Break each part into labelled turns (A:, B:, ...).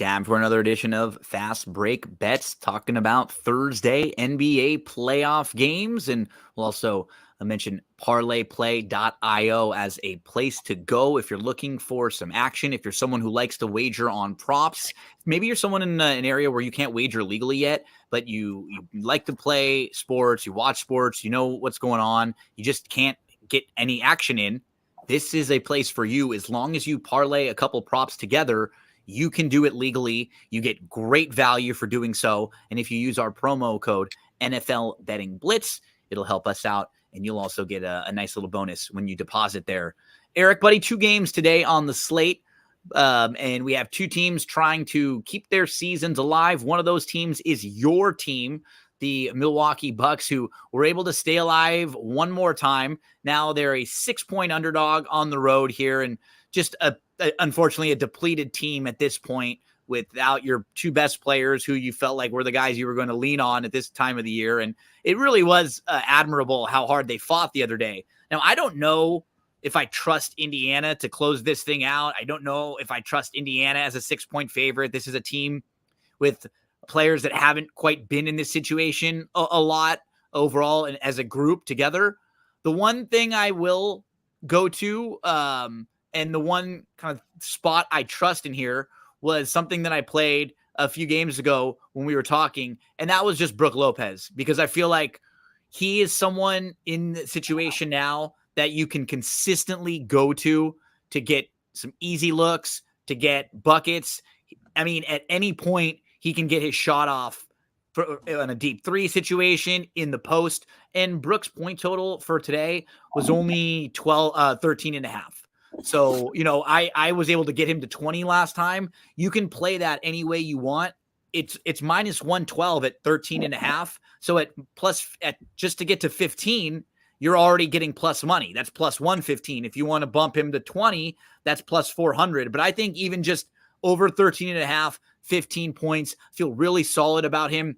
A: Time for another edition of Fast Break Bets, talking about Thursday NBA playoff games. And we'll also mention parlayplay.io as a place to go if you're looking for some action. If you're someone who likes to wager on props, maybe you're someone in an area where you can't wager legally yet, but you like to play sports, you watch sports, you know what's going on, you just can't get any action in. This is a place for you. As long as you parlay a couple props together, you can do it legally. You get great value for doing so. And if you use our promo code NFL Betting Blitz, it'll help us out. And you'll also get a nice little bonus when you deposit there. Erik, buddy, 2 games today on the slate. And we have 2 teams trying to keep their seasons alive. One of those teams is your team, the Milwaukee Bucks, who were able to stay alive one more time. Now they're a 6-point underdog on the road here, and just unfortunately a depleted team at this point without your 2 best players who you felt like were the guys you were going to lean on at this time of the year. And it really was admirable how hard they fought the other day. Now, I don't know if I trust Indiana to close this thing out. I don't know if I trust Indiana as a 6-point favorite. This is a team with players that haven't quite been in this situation a lot overall and as a group together. The one thing I will go to, and the one kind of spot I trust in here, was something that I played a few games ago when we were talking, and that was just Brook Lopez, because I feel like he is someone in the situation now that you can consistently go to get some easy looks, to get buckets. I mean, at any point, he can get his shot off in a deep 3 situation in the post. And Brook's point total for today was only 13 and a half. So, I was able to get him to 20 last time. You can play that any way you want. It's minus 112 at 13 and a half. So at just to get to 15, you're already getting plus money. That's plus 115. If you want to bump him to 20, that's plus 400. But I think even just over 13 and a half, 15 points, feel really solid about him.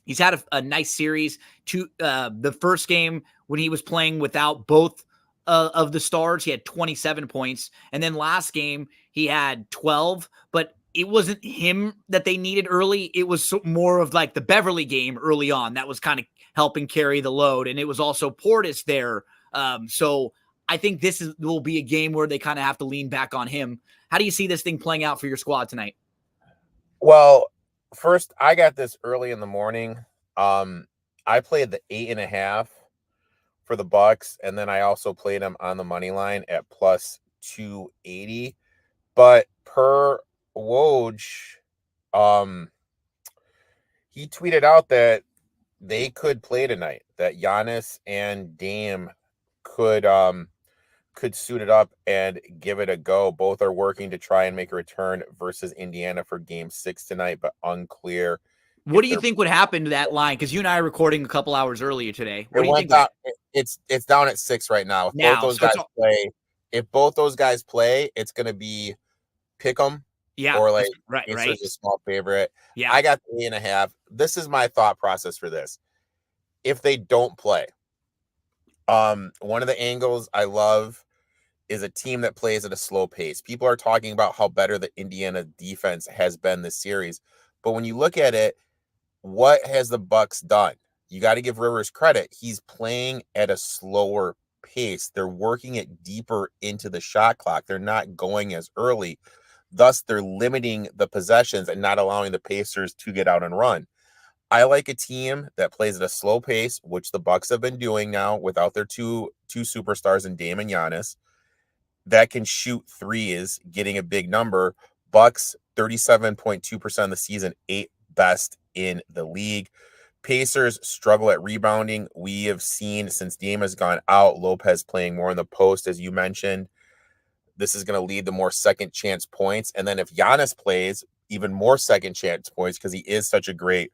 A: He's had a nice series. The first game when he was playing without both of the stars, he had 27 points. And then last game, he had 12. But it wasn't him that they needed early. It was more of like the Beverly game early on that was kind of helping carry the load. And it was also Portis there. So I think will be a game where they kind of have to lean back on him. How do you see this thing playing out for your squad tonight?
B: Well, first, I got this early in the morning. I played the 8.5 for the Bucks, and then I also played them on the money line at plus 280. But per Woj, he tweeted out that they could play tonight, that Giannis and Dame could suit it up and give it a go. Both are working to try and make a return versus Indiana for Game 6 tonight, but unclear.
A: What do you think would happen to that line? Because you and I are recording a couple hours earlier today. What do you think?
B: It's down at 6 right now. If both those guys play, it's going to be pick 'em.
A: Yeah.
B: Or like
A: right.
B: a small favorite.
A: Yeah.
B: I got the 8.5. This is my thought process for this. If they don't play, one of the angles I love is a team that plays at a slow pace. People are talking about how better the Indiana defense has been this series. But when you look at it, what has the Bucks done? You got to give Rivers credit. He's playing at a slower pace. They're working it deeper into the shot clock. They're not going as early. Thus, they're limiting the possessions and not allowing the Pacers to get out and run. I like a team that plays at a slow pace, which the Bucks have been doing now without their two superstars in Dame and Giannis, that can shoot threes, getting a big number. Bucks, 37.2% of the season, 8th best in the league. Pacers struggle at rebounding. We have seen since Dame has gone out, Lopez playing more in the post, as you mentioned. This is going to lead to more second chance points. And then if Giannis plays, even more second chance points because he is such a great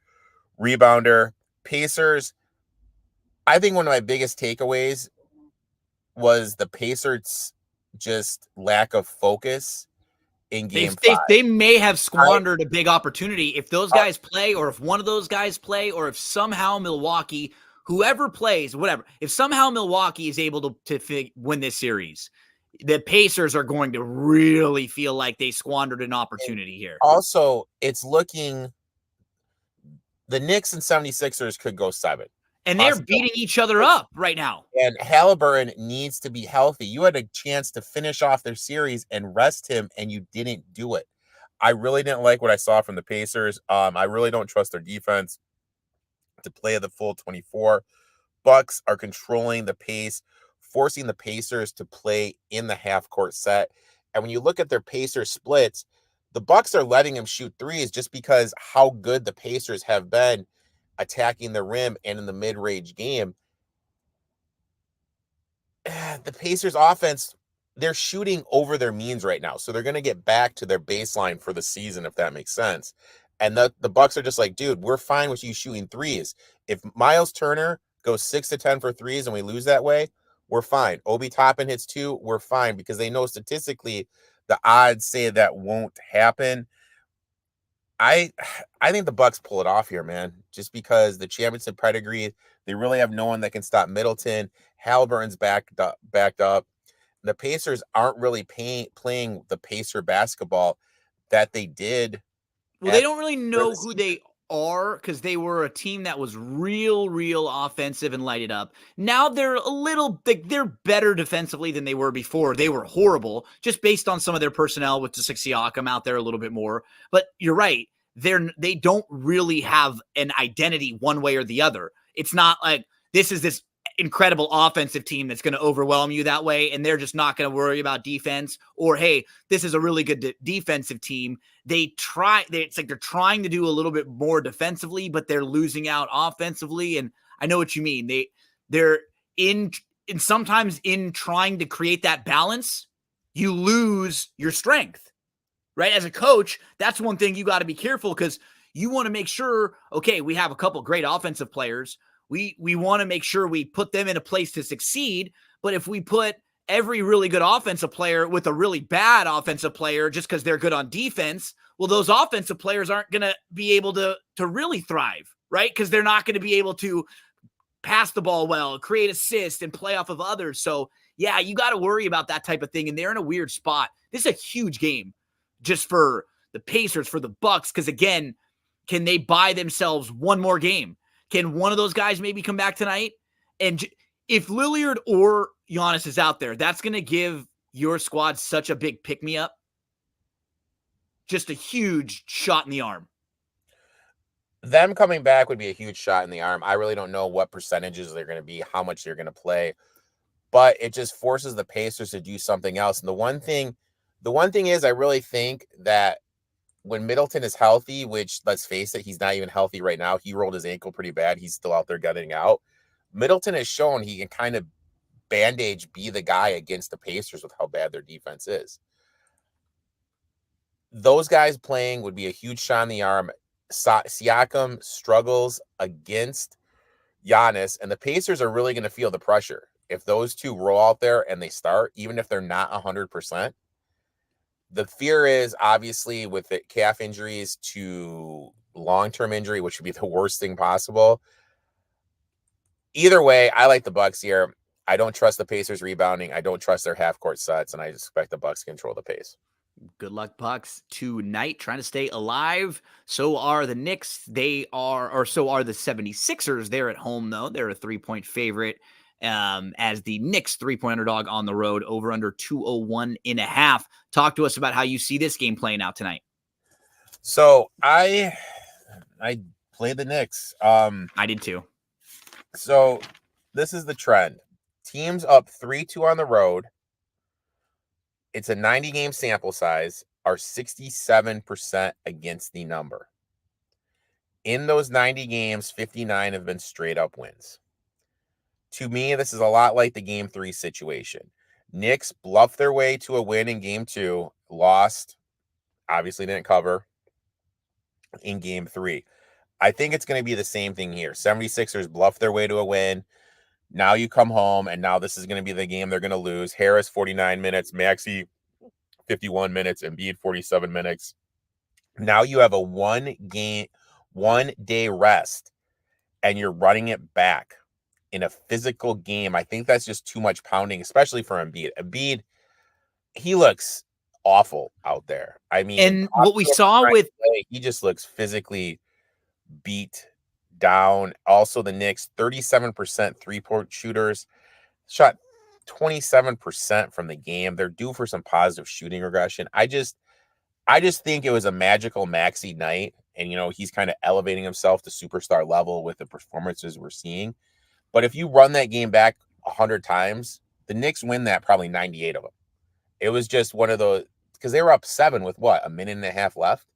B: rebounder. Pacers, I think one of my biggest takeaways was the Pacers' just lack of focus in game 5.
A: They may have squandered a big opportunity if those guys play, or if one of those guys play, or if somehow Milwaukee, whoever plays, whatever, if somehow Milwaukee is able to win this series, the Pacers are going to really feel like they squandered an opportunity here.
B: Also, it's looking the Knicks and 76ers could go 7.
A: And they're beating each other up right now.
B: And Halliburton needs to be healthy. You had a chance to finish off their series and rest him, and you didn't do it. I really didn't like what I saw from the Pacers. I really don't trust their defense to play the full 24. Bucks are controlling the pace, forcing the Pacers to play in the half-court set. And when you look at their Pacers splits, the Bucks are letting them shoot threes just because how good the Pacers have been attacking the rim and in the mid-range game. The Pacers offense, they're shooting over their means right now. So they're going to get back to their baseline for the season, if that makes sense. And the Bucks are just like, dude, we're fine with you shooting threes. If Miles Turner goes 6 to 10 for threes and we lose that way, we're fine. Obi Toppin hits 2, we're fine, because they know statistically the odds say that won't happen. I think the Bucks pull it off here, man, just because the championship pedigree, they really have no one that can stop Middleton. Halliburton's backed up. The Pacers aren't really playing the Pacer basketball that they did.
A: Well, they don't really know who they are because they were a team that was real offensive and lighted up. Now they're they're better defensively than they were before. They were horrible just based on some of their personnel with the Siakam out there a little bit more. But you're right. They don't really have an identity one way or the other. It's not like this is this incredible offensive team that's going to overwhelm you that way, and they're just not going to worry about defense. Or, hey, this is a really good defensive team. It's like they're trying to do a little bit more defensively, but they're losing out offensively. And I know what you mean. They're sometimes in trying to create that balance, you lose your strength, right? As a coach, that's one thing you got to be careful, because you want to make sure, okay, we have a couple great offensive players. We want to make sure we put them in a place to succeed. But if we put every really good offensive player with a really bad offensive player just because they're good on defense, well, those offensive players aren't going to be able to really thrive, right? Because they're not going to be able to pass the ball well, create assists, and play off of others. So, yeah, you got to worry about that type of thing. And they're in a weird spot. This is a huge game just for the Pacers, for the Bucks, because, again, can they buy themselves one more game? Can one of those guys maybe come back tonight? And if Lillard or Giannis is out there, that's going to give your squad such a big pick-me-up. Just a huge shot in the arm.
B: Them coming back would be a huge shot in the arm. I really don't know what percentages they're going to be, how much they're going to play. But it just forces the Pacers to do something else. And the one thing is, I really think that when Middleton is healthy, which, let's face it, he's not even healthy right now. He rolled his ankle pretty bad. He's still out there gutting out. Middleton has shown he can kind of bandage be the guy against the Pacers with how bad their defense is. Those guys playing would be a huge shot in the arm. Siakam struggles against Giannis, and the Pacers are really going to feel the pressure. If those two roll out there and they start, even if they're not 100%, the fear is, obviously, with the calf injuries to long-term injury, which would be the worst thing possible. Either way, I like the Bucks here. I don't trust the Pacers rebounding. I don't trust their half-court sets, and I expect the Bucks to control the pace.
A: Good luck, Bucks, tonight, trying to stay alive. So are the Knicks. So are the 76ers. They're at home, though. They're a 3-point favorite. As the Knicks 3-point underdog on the road, over under 201.5. Talk to us about how you see this game playing out tonight.
B: So I played the Knicks.
A: I did too.
B: So this is the trend. Teams up 3-2 on the road. It's a 90-game sample size, are 67% against the number. In those 90 games, 59 have been straight-up wins. To me, this is a lot like the Game 3 situation. Knicks bluffed their way to a win in Game 2, lost, obviously didn't cover in Game 3. I think it's going to be the same thing here. 76ers bluffed their way to a win. Now you come home, and now this is going to be the game they're going to lose. Harris, 49 minutes. Maxey, 51 minutes. Embiid, 47 minutes. Now you have a one-day rest, and you're running it back in a physical game. I think that's just too much pounding, especially for Embiid. Embiid, he looks awful out there. I mean,
A: And what we saw with
B: he just looks physically beat down. Also, the Knicks, 37% three-point shooters, shot 27% from the game. They're due for some positive shooting regression. I just think it was a magical Maxey night, and he's kind of elevating himself to superstar level with the performances we're seeing. But if you run that game back 100 times, the Knicks win that probably 98 of them. It was just one of those, because they were up 7 with a minute and a half left.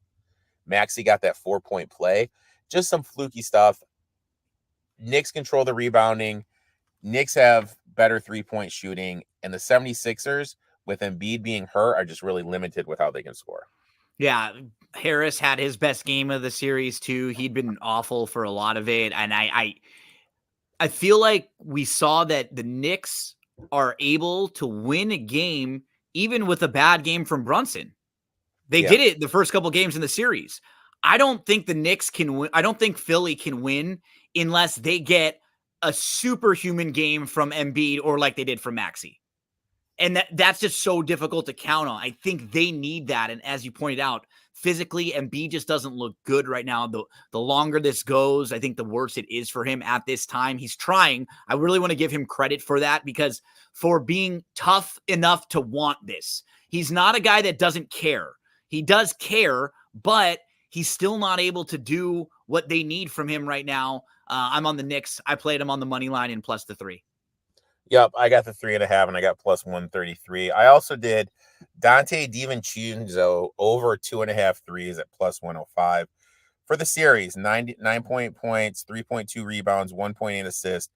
B: Maxey got that 4-point play. Just some fluky stuff. Knicks control the rebounding. Knicks have better three-point shooting. And the 76ers, with Embiid being hurt, are just really limited with how they can score.
A: Yeah, Harris had his best game of the series too. He'd been awful for a lot of it. And I feel like we saw that the Knicks are able to win a game even with a bad game from Brunson. They did it the first couple games in the series. I don't think the Knicks can win. I don't think Philly can win unless they get a superhuman game from Embiid or like they did from Maxey. And that's just so difficult to count on. I think they need that. And as you pointed out, physically, Embiid just doesn't look good right now. The longer this goes, I think the worse it is for him at this time. He's trying. I really want to give him credit for that, because for being tough enough to want this. He's not a guy that doesn't care. He does care, but he's still not able to do what they need from him right now. I'm on the Knicks. I played him on the money line and plus the 3.
B: Yep, I got the 3.5, and I got plus 133. I also did Dante DiVincenzo over 2.5 threes at plus 105 for the series. 9 points, 3.2 rebounds, 1.8 assists,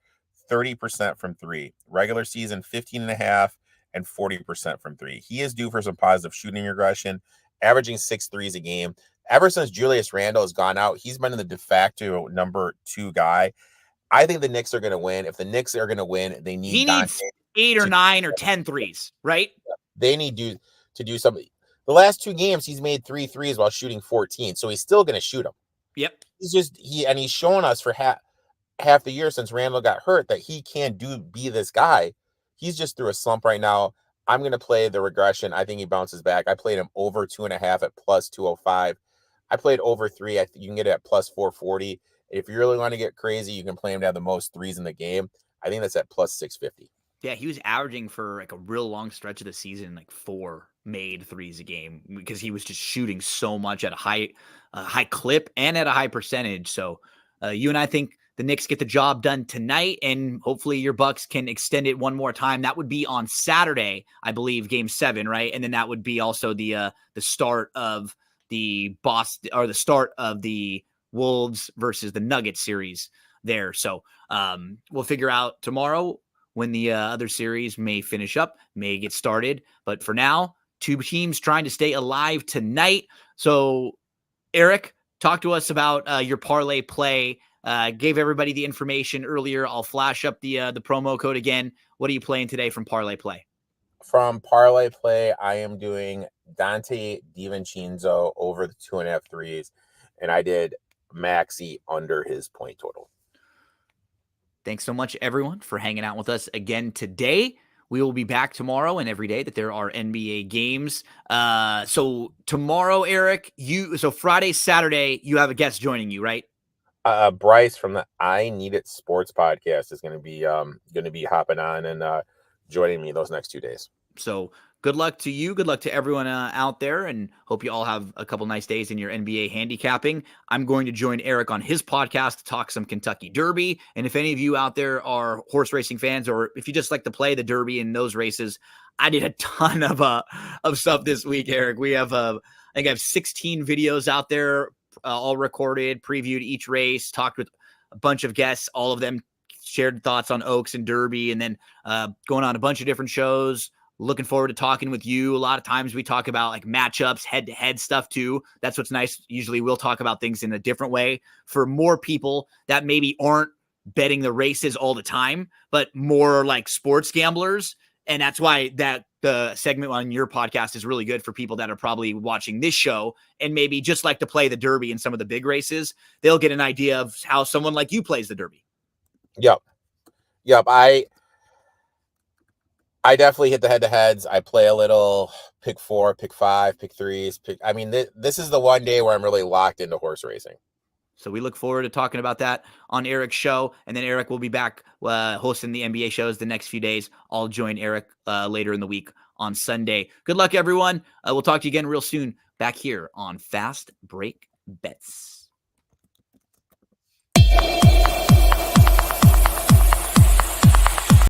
B: 30% from 3. Regular season 15.5 and 40% from 3. He is due for some positive shooting regression, averaging 6 threes a game. Ever since Julius Randle has gone out, he's been in the de facto number 2 guy. I think the Knicks are going to win. If the Knicks are going to win, they need
A: he needs 8 or 9 or 10 threes, right?
B: They need to do something. The last 2 games, he's made 3 threes while shooting 14, so he's still going to shoot them.
A: Yep.
B: He's shown us for half the year since Randall got hurt that he can be this guy. He's just through a slump right now. I'm going to play the regression. I think he bounces back. I played him over 2.5 at plus 205. I played over 3. You can get it at plus 440. If you really want to get crazy, you can play him to have the most threes in the game. I think that's at plus 650.
A: Yeah, he was averaging for like a real long stretch of the season, like 4 made threes a game, because he was just shooting so much at a high clip and at a high percentage. So you and I think the Knicks get the job done tonight, and hopefully your Bucks can extend it one more time. That would be on Saturday, I believe, Game 7, right? And then that would be also the start of the Boston, or the start of the Wolves versus the Nuggets series there. So we'll figure out tomorrow when the other series may finish up, may get started. But for now, 2 teams trying to stay alive tonight. So Erik, talk to us about your parlay play. Gave everybody the information earlier. I'll flash up the promo code again. What are you playing today from parlay play?
B: From parlay play, I am doing Dante DiVincenzo over the 2.5 threes, and I did Maxey under his point total.
A: Thanks so much, everyone, for hanging out with us again today. We will be back tomorrow and every day that there are NBA games. So tomorrow, Erik, so Friday, Saturday, you have a guest joining you, right?
B: Bryce from the I Need It Sports podcast is going to be hopping on and joining me those next 2 days.
A: So good luck to you. Good luck to everyone out there, and hope you all have a couple nice days in your NBA handicapping. I'm going to join Erik on his podcast to talk some Kentucky Derby. And if any of you out there are horse racing fans, or if you just like to play the Derby in those races, I did a ton of stuff this week, Erik. We have I think I have 16 videos out there, all recorded, previewed each race, talked with a bunch of guests, all of them shared thoughts on Oaks and Derby, and then going on a bunch of different shows. Looking forward to talking with you. A lot of times we talk about like matchups, head-to-head stuff too. That's what's nice. Usually we'll talk about things in a different way for more people that maybe aren't betting the races all the time, but more like sports gamblers. And that's why the segment on your podcast is really good for people that are probably watching this show and maybe just like to play the Derby and some of the big races. They'll get an idea of how someone like you plays the Derby.
B: Yep. I definitely hit the head-to-heads. I play a little pick 4, pick 5, pick 3s. I mean, this is the one day where I'm really locked into horse racing.
A: So we look forward to talking about that on Erik's show. And then Erik will be back hosting the NBA shows the next few days. I'll join Erik later in the week on Sunday. Good luck, everyone. We'll talk to you again real soon back here on Fast Break Bets.